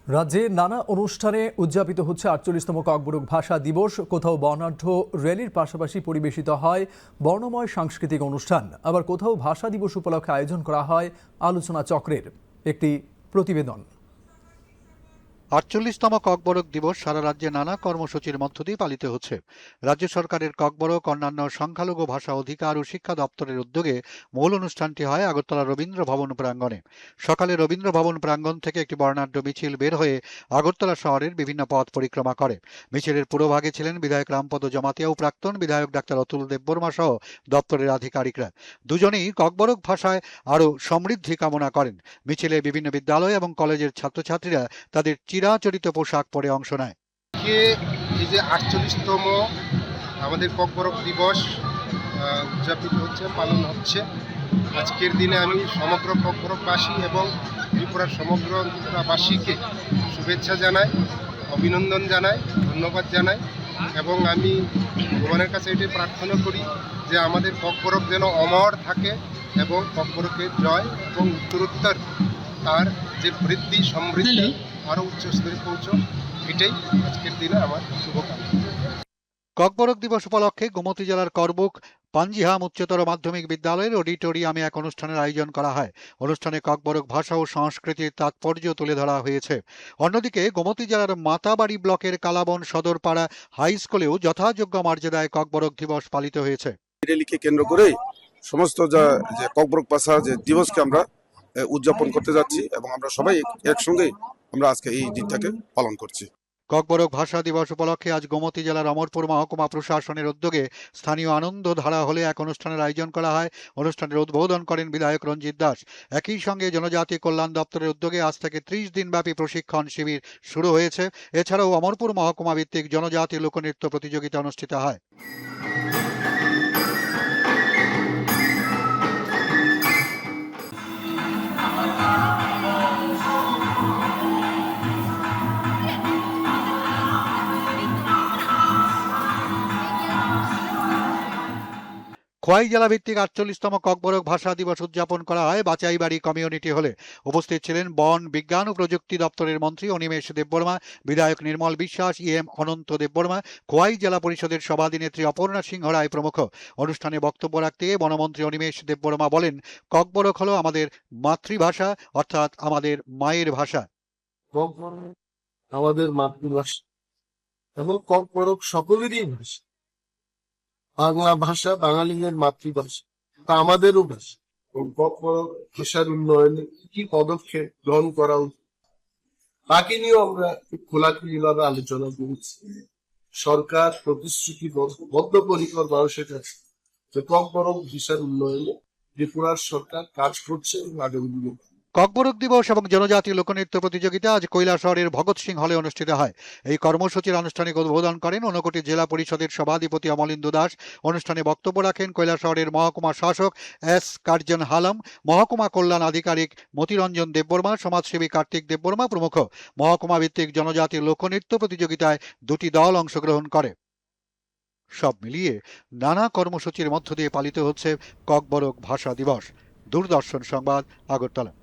রাজ্যে নানা অনুষ্ঠানে উদযাপিত হচ্ছে ৪৮তম ককবরক ভাষা দিবস। কোথাও বর্ণাঢ্য র্যালির পাশাপাশি পরিবেশিত হয় বর্ণময় সাংস্কৃতিক অনুষ্ঠান, আবার কোথাও ভাষা দিবস উপলক্ষে আয়োজন করা হয় আলোচনা চক্রের। একটি প্রতিবেদন। ৪৮তম ককবরক দিবস সারা রাজ্যে নানা কর্মসূচির মধ্য দিয়ে পালিত হচ্ছে। রাজ্য সরকারের ককবরক, অন্যান্য সংখ্যালঘু ভাষা অধিকার ও শিক্ষা দপ্তরের উদ্যোগে মূল অনুষ্ঠানটি হয় আগরতলা রবীন্দ্র ভবন প্রাঙ্গণে। সকালে রবীন্দ্র ভবন প্রাঙ্গণ থেকে একটি বর্ণাঢ্য মিছিল বের হয়ে আগরতলা শহরের বিভিন্ন পথ পরিক্রমা করে। মিছিলের পুরোভাগে ছিলেন বিধায়ক রামপদ জমাতিয়া ও প্রাক্তন বিধায়ক ডাক্তার অতুল দেববর্মা সহ দপ্তরের আধিকারিকরা। দুজনেই ককবরক ভাষায় আরও সমৃদ্ধি কামনা করেন। মিছিলে বিভিন্ন বিদ্যালয় এবং কলেজের ছাত্রছাত্রীরা তাদের চিরাচরিত পোশাক পরে অংশ নেয়। এই যে ৪৮তম আমাদের ককবরক দিবস উদযাপিত হচ্ছে, পালন হচ্ছে, আজকের দিনে আমি সমগ্র ককবরকবাসী এবং ত্রিপুরার সমগ্র ত্রিপুরাবাসীকে শুভেচ্ছা জানাই, অভিনন্দন জানাই, ধন্যবাদ জানাই এবং আমি ভগবানের কাছে এটাই প্রার্থনা করি যে আমাদের ককবরক যেন অমর থাকে এবং ককবরকের জয় এবং উত্তরোত্তর তার যে বৃদ্ধি সমৃদ্ধি আরও উচ্চস্তরে পৌঁছক, এটাই আজকের দিনে আমার শুভকামনা। ককবরক দিবস উপলক্ষে গোমতী জেলার করবুক পাঞ্জিহাম উচ্চতর মাধ্যমিক বিদ্যালয়ের অডিটোরিয়ামে এক অনুষ্ঠানের আয়োজন করা হয়। অনুষ্ঠানে ককবরক ভাষা ও সংস্কৃতির তাৎপর্য তুলে ধরা হয়েছে। অন্যদিকে গোমতী জেলার মাতাবাড়ি ব্লকের কালাবন সদরপাড়া হাই স্কুলেও যথাযোগ্য মর্যাদায় ককবরক দিবস পালিত হয়েছে। রেলিকে কেন্দ্র করে সমস্ত যে ককবরক ভাষা যে দিবসকে আমরা উদযাপন করতে যাচ্ছি এবং আমরা সবাই একসঙ্গে আমরা আজকে এই দিনটাকে পালন করছি। ককবরক ভাষা দিবস উপলক্ষে আজ গোমতী জেলার অমরপুর মহকুমা প্রশাসনের উদ্যোগে স্থানীয় আনন্দ ধারা হলে এক অনুষ্ঠানের আয়োজন করা হয়। অনুষ্ঠানের উদ্বোধন করেন বিধায়ক রঞ্জিত দাস। একই সঙ্গে জনজাতি কল্যাণ দপ্তরের উদ্যোগে আজ থেকে ৩০ দিনব্যাপী প্রশিক্ষণ শিবির শুরু হয়েছে। এছাড়াও অমরপুর মহকুমা ভিত্তিক জনজাতি লোকনৃত্য প্রতিযোগিতা অনুষ্ঠিত হয়। খোয়াই জেলা ভিত্তিক ৪৮তম ককবরক ভাষা দিবস উদযাপন করা হয় বাচাইবাড়ি কমিউনিটি হলে। উপস্থিত ছিলেন বন, বিজ্ঞান ও প্রযুক্তি দপ্তরের মন্ত্রী অনিমেষ দেববর্মা, বিধায়ক নির্মল বিশ্বাস, ইএম অনন্ত দেববর্মা, খোয়াই জেলা পরিষদের সভাধিনেত্রী অপর্ণা সিংহ রায় প্রমুখ। অনুষ্ঠানে বক্তব্য রাখতে বনমন্ত্রী অনিমেষ দেববর্মা বলেন, ককবরক হলো আমাদের মাতৃভাষা, অর্থাৎ আমাদের মায়ের ভাষা। আমাদের মাতৃভাষা এবং ককবরক সকলেরই ভাষা। বাংলা ভাষা বাঙালিদের মাতৃভাষা, তা আমাদেরও ভাষা। ককবরক ভাষার উন্নয়নে কি পদক্ষেপ গ্রহণ করা উচিত তাকে নিয়েও আমরা খোলাখুলিভাবে আলোচনা করেছি। সরকার প্রতিশ্রুতি বদ্ধপরিকর মানুষের কাছে যে ককবরক ভাষার উন্নয়নে ত্রিপুরার সরকার কাজ করছে এবং আগামী দিনে। ককবরক দিবস এবং জনজাতি লোকনৃত্য প্রতিযোগিতা আজ কৈলাসহরের ভগৎ সিং হলে অনুষ্ঠিত হয়। এই কর্মসূচির আনুষ্ঠানিক উদ্বোধন করেন ঊনকোটি জেলা পরিষদের সভাধিপতি অমলেন্দু দাস। অনুষ্ঠানে বক্তব্য রাখেন কৈলাসহরের মহকুমা শাসক এস কার্জন হালাম, মহকুমা কল্যাণ আধিকারিক মতিরঞ্জন দেববর্মা, সমাজসেবী কার্তিক দেববর্মা প্রমুখ। মহকুমা ভিত্তিক জনজাতি লোকনৃত্য প্রতিযোগিতায় দুটি দল অংশগ্রহণ করে। সব মিলিয়ে নানা কর্মসূচির মধ্য দিয়ে পালিত হচ্ছে ককবরক ভাষা দিবস। দূরদর্শন সংবাদ, আগরতলা।